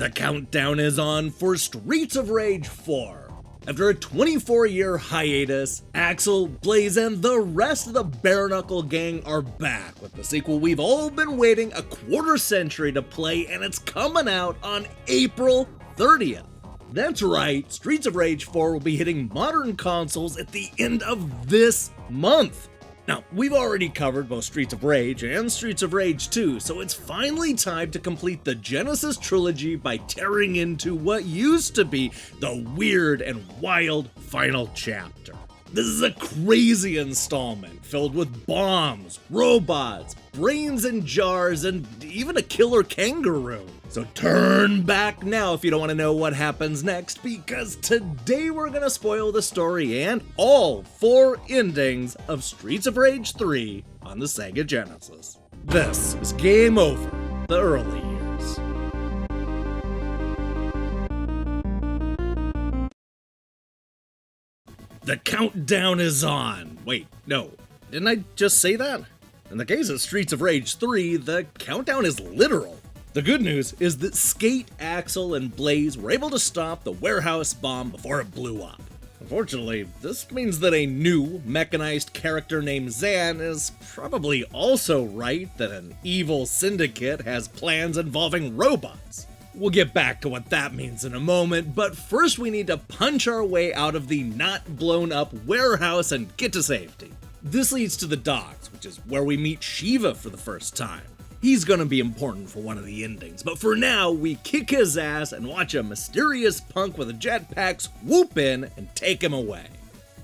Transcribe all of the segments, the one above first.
The countdown is on for Streets of Rage 4. After a 24-year hiatus, Axel, Blaze, and the rest of the Bare Knuckle gang are back with the sequel we've all been waiting a quarter century to play, and it's coming out on April 30th. That's right, Streets of Rage 4 will be hitting modern consoles at the end of this month. Now, we've already covered both Streets of Rage and Streets of Rage 2, so it's finally time to complete the Genesis trilogy by tearing into what used to be the weird and wild final chapter. This is a crazy installment filled with bombs, robots, brains in jars, and even a killer kangaroo. So turn back now if you don't want to know what happens next, because today we're going to spoil the story and all 4 endings of Streets of Rage 3 on the Sega Genesis. This is Game Over, the early years. The countdown is on. Wait, no, didn't I just say that? In the case of Streets of Rage 3, the countdown is literal. The good news is that Skate, Axel, and Blaze were able to stop the warehouse bomb before it blew up. Unfortunately, this means that a new, mechanized character named Zan is probably also right that an evil syndicate has plans involving robots. We'll get back to what that means in a moment, but first we need to punch our way out of the not blown up warehouse and get to safety. This leads to the docks, which is where we meet Shiva for the first time. He's gonna be important for one of the endings, but for now, we kick his ass and watch a mysterious punk with a jetpack swoop in and take him away.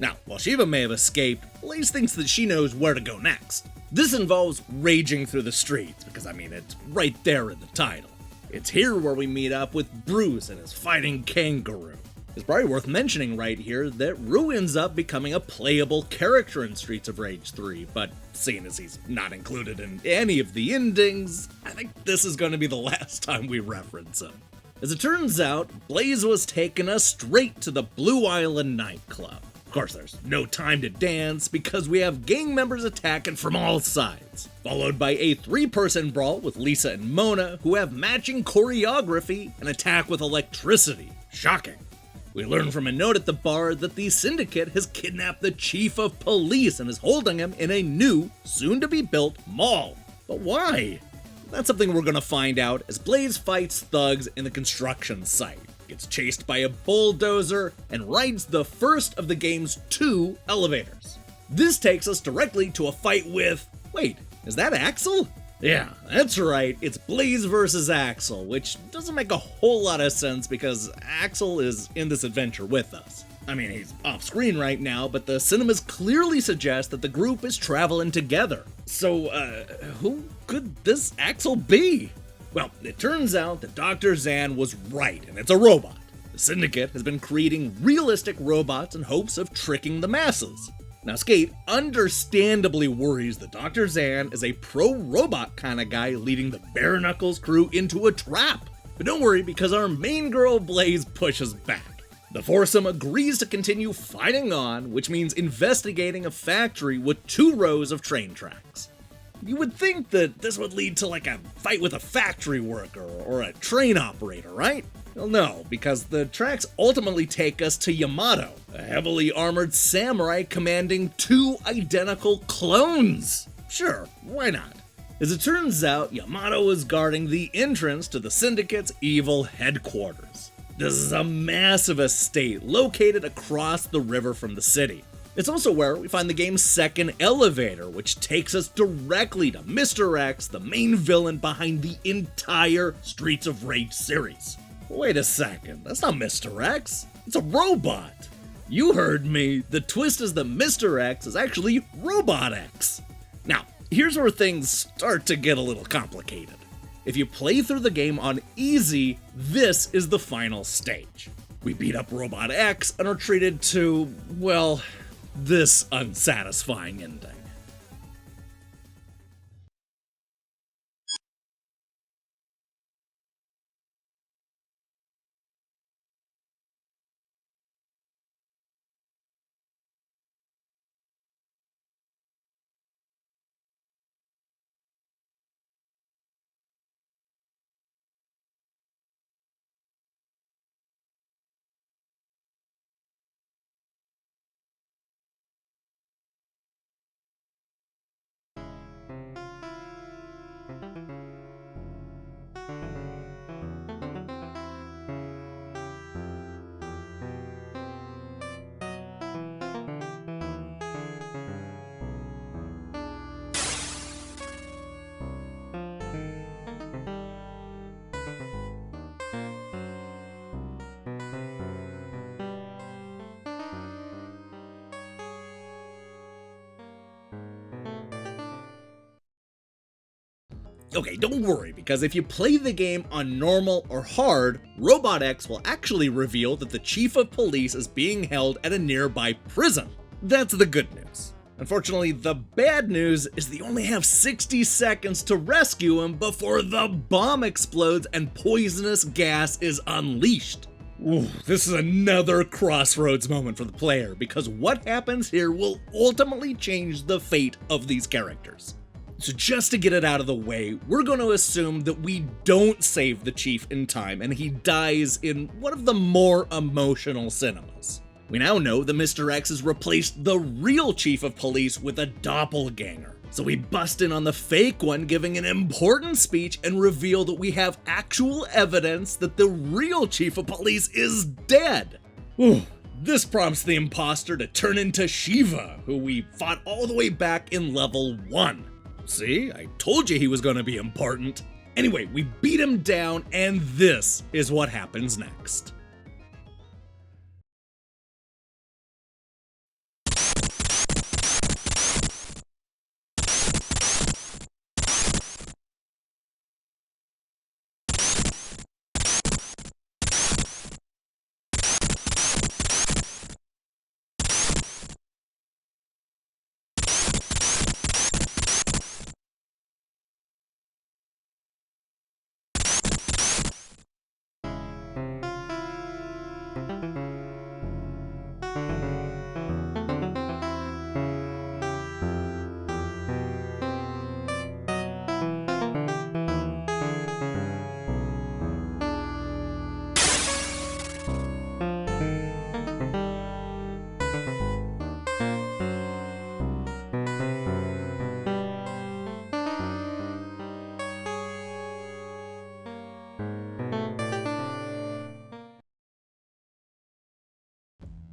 Now, while Shiva may have escaped, Blaze thinks that she knows where to go next. This involves raging through the streets, because it's right there in the title. It's here where we meet up with Bruce and his fighting kangaroo. It's probably worth mentioning right here that Rue ends up becoming a playable character in Streets of Rage 3, but seeing as he's not included in any of the endings, I think this is going to be the last time we reference him. As it turns out, Blaze was taking us straight to the Blue Island nightclub. Of course, there's no time to dance because we have gang members attacking from all sides, followed by a 3-person brawl with Lisa and Mona, who have matching choreography and attack with electricity. Shocking. We learn from a note at the bar that the syndicate has kidnapped the chief of police and is holding him in a new, soon-to-be-built mall. But why? That's something we're gonna find out as Blaze fights thugs in the construction site, gets chased by a bulldozer, and rides the first of the game's 2 elevators. This takes us directly to a fight with... Wait, is that Axel? Yeah, that's right, it's Blaze versus Axel, which doesn't make a whole lot of sense because Axel is in this adventure with us. I mean, he's off screen right now, but the cinemas clearly suggest that the group is traveling together. So, who could this Axel be? Well, it turns out that Dr. Zan was right, and it's a robot. The Syndicate has been creating realistic robots in hopes of tricking the masses. Now, Skate understandably worries that Dr. Zan is a pro-robot kind of guy leading the Bare Knuckles crew into a trap. But don't worry, because our main girl Blaze pushes back. The foursome agrees to continue fighting on, which means investigating a factory with 2 rows of train tracks. You would think that this would lead to like a fight with a factory worker or a train operator, right? Well, no, because the tracks ultimately take us to Yamato, a heavily armored samurai commanding 2 identical clones. Sure, why not? As it turns out, Yamato is guarding the entrance to the Syndicate's evil headquarters. This is a massive estate located across the river from the city. It's also where we find the game's 2nd elevator, which takes us directly to Mr. X, the main villain behind the entire Streets of Rage series. Wait a second, that's not Mr. X, it's a robot. You heard me, the twist is that Mr. X is actually Robot X. Now, here's where things start to get a little complicated. If you play through the game on easy, this is the final stage. We beat up Robot X and are treated to, well, this unsatisfying ending. Okay, don't worry, because if you play the game on normal or hard, Robot X will actually reveal that the chief of police is being held at a nearby prison. That's the good news. Unfortunately, the bad news is that you only have 60 seconds to rescue him before the bomb explodes and poisonous gas is unleashed. Ooh, this is another crossroads moment for the player, because what happens here will ultimately change the fate of these characters. So just to get it out of the way, we're going to assume that we don't save the chief in time and he dies in one of the more emotional cinemas. We now know that Mr. X has replaced the real chief of police with a doppelganger. So we bust in on the fake one giving an important speech and reveal that we have actual evidence that the real chief of police is dead. Ooh, this prompts the imposter to turn into Shiva, who we fought all the way back in level 1. See, I told you he was going to be important. Anyway, we beat him down, and this is what happens next.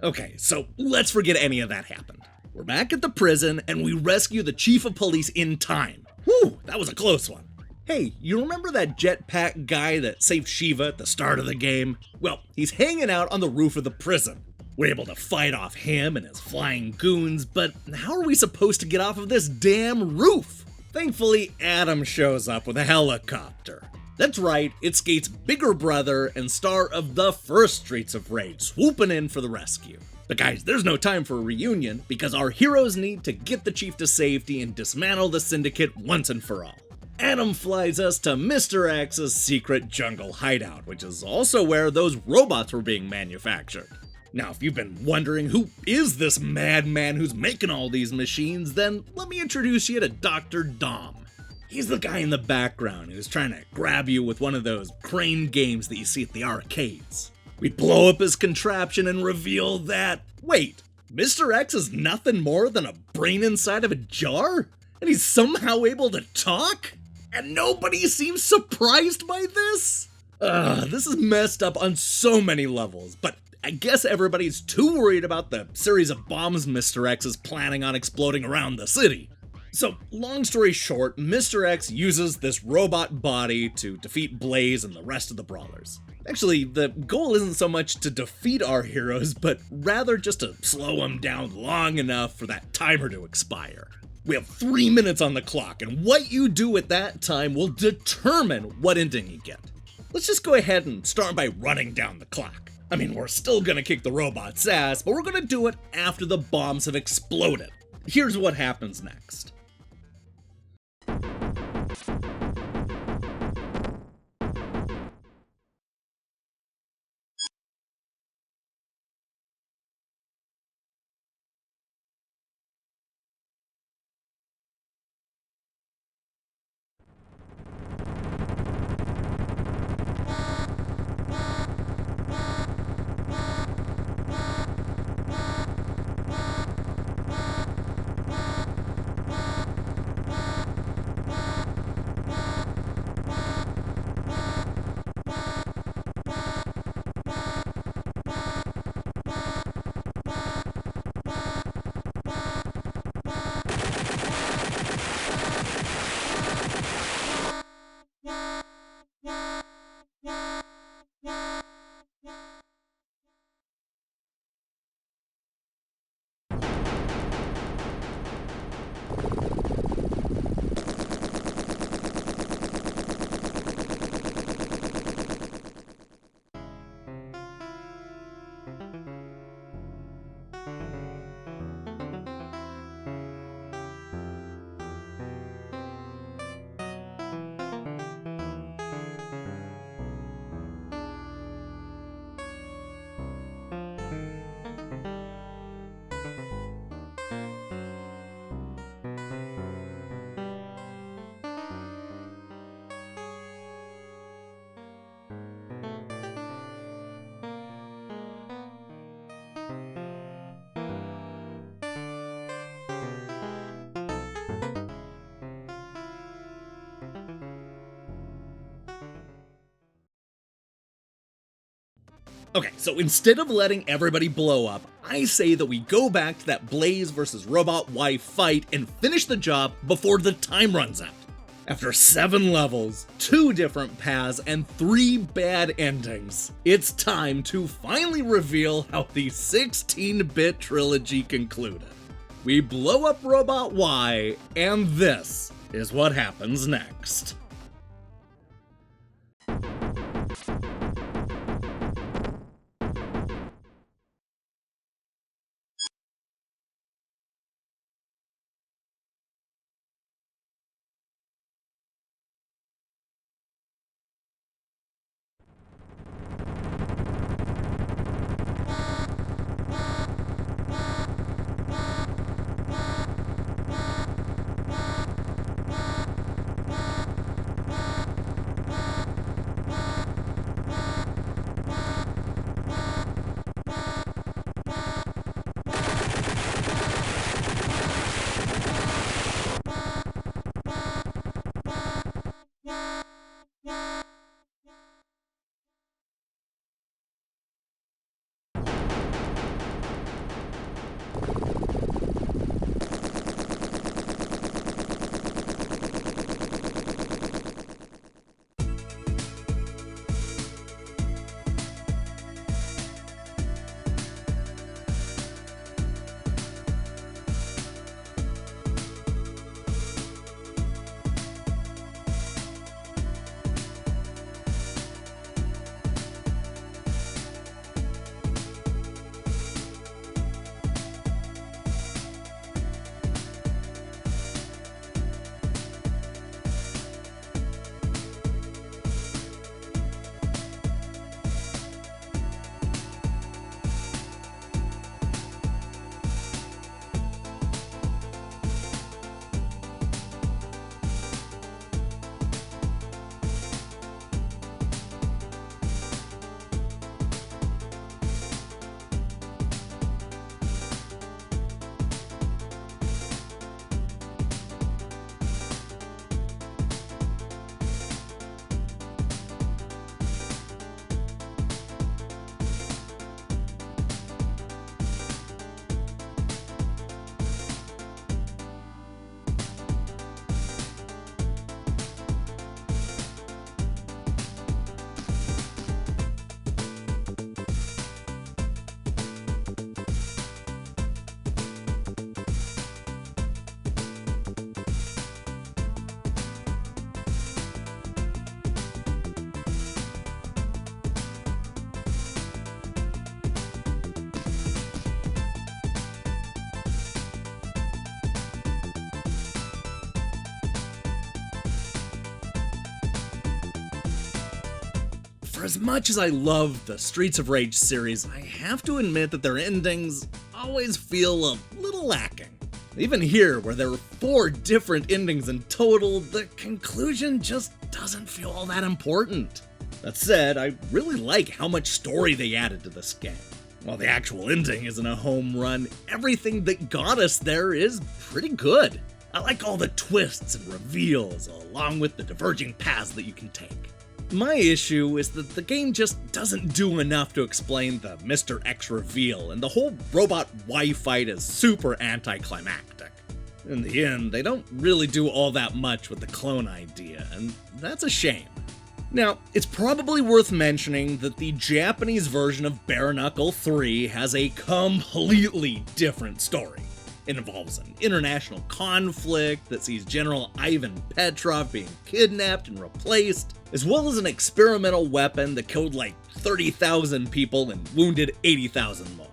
Okay, so let's forget any of that happened. We're back at the prison, and we rescue the chief of police in time. Whew, that was a close one. Hey, you remember that jetpack guy that saved Shiva at the start of the game? Well, he's hanging out on the roof of the prison. We're able to fight off him and his flying goons, but how are we supposed to get off of this damn roof? Thankfully, Adam shows up with a helicopter. That's right, it's Skate's bigger brother and star of the first Streets of Rage, swooping in for the rescue. But guys, there's no time for a reunion, because our heroes need to get the chief to safety and dismantle the syndicate once and for all. Adam flies us to Mr. X's secret jungle hideout, which is also where those robots were being manufactured. Now, if you've been wondering who is this madman who's making all these machines, then let me introduce you to Dr. Dom. He's the guy in the background who's trying to grab you with one of those crane games that you see at the arcades. We blow up his contraption and reveal that, wait, Mr. X is nothing more than a brain inside of a jar? And he's somehow able to talk? And nobody seems surprised by this? This is messed up on so many levels, but I guess everybody's too worried about the series of bombs Mr. X is planning on exploding around the city. So, long story short, Mr. X uses this robot body to defeat Blaze and the rest of the brawlers. Actually, the goal isn't so much to defeat our heroes, but rather just to slow them down long enough for that timer to expire. We have 3 minutes on the clock, and what you do at that time will determine what ending you get. Let's just go ahead and start by running down the clock. I mean, we're still gonna kick the robot's ass, but we're gonna do it after the bombs have exploded. Here's what happens next. Okay, so instead of letting everybody blow up, I say that we go back to that Blaze versus Robot Y fight and finish the job before the time runs out. After 7 levels, 2 different paths, and 3 bad endings, it's time to finally reveal how the 16-bit trilogy concluded. We blow up Robot Y, and this is what happens next. For as much as I love the Streets of Rage series, I have to admit that their endings always feel a little lacking. Even here, where there were 4 different endings in total, the conclusion just doesn't feel all that important. That said, I really like how much story they added to this game. While the actual ending isn't a home run, everything that got us there is pretty good. I like all the twists and reveals, along with the diverging paths that you can take. My issue is that the game just doesn't do enough to explain the Mr. X reveal, and the whole Robot Y fight is super anticlimactic. In the end, they don't really do all that much with the clone idea, and that's a shame. Now, it's probably worth mentioning that the Japanese version of Bare Knuckle 3 has a completely different story. It involves an international conflict that sees General Ivan Petrov being kidnapped and replaced, as well as an experimental weapon that killed like 30,000 people and wounded 80,000 more.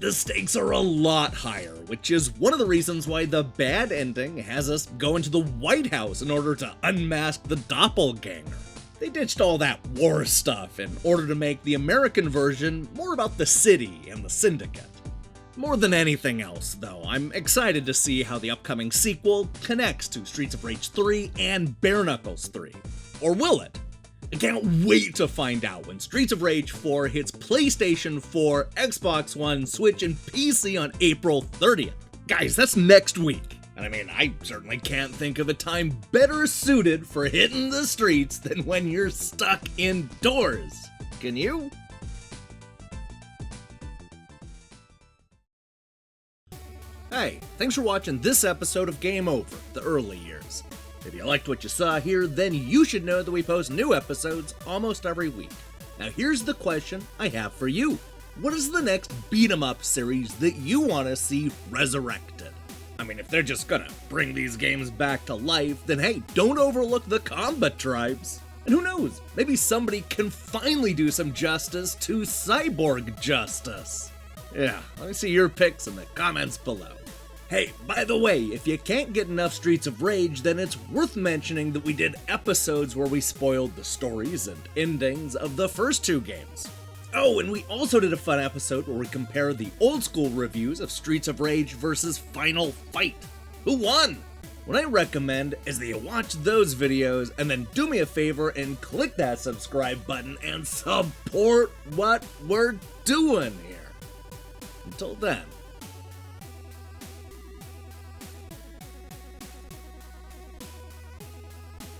The stakes are a lot higher, which is one of the reasons why the bad ending has us go into the White House in order to unmask the doppelganger. They ditched all that war stuff in order to make the American version more about the city and the syndicate. More than anything else, though, I'm excited to see how the upcoming sequel connects to Streets of Rage 3 and Bare Knuckles 3. Or will it? I can't wait to find out when Streets of Rage 4 hits PlayStation 4, Xbox One, Switch, and PC on April 30th. Guys, that's next week. And I mean, I certainly can't think of a time better suited for hitting the streets than when you're stuck indoors. Can you? Hey, thanks for watching this episode of Game Over, the early years. If you liked what you saw here, then you should know that we post new episodes almost every week. Now here's the question I have for you. What is the next beat-em-up series that you want to see resurrected? I mean, if they're just gonna bring these games back to life, then hey, don't overlook the combat tribes. And who knows, maybe somebody can finally do some justice to Cyborg Justice. Yeah, let me see your picks in the comments below. Hey, by the way, if you can't get enough Streets of Rage, then it's worth mentioning that we did episodes where we spoiled the stories and endings of the first two games. Oh, and we also did a fun episode where we compare the old school reviews of Streets of Rage versus Final Fight. Who won? What I recommend is that you watch those videos and then do me a favor and click that subscribe button and support what we're doing here. Until then.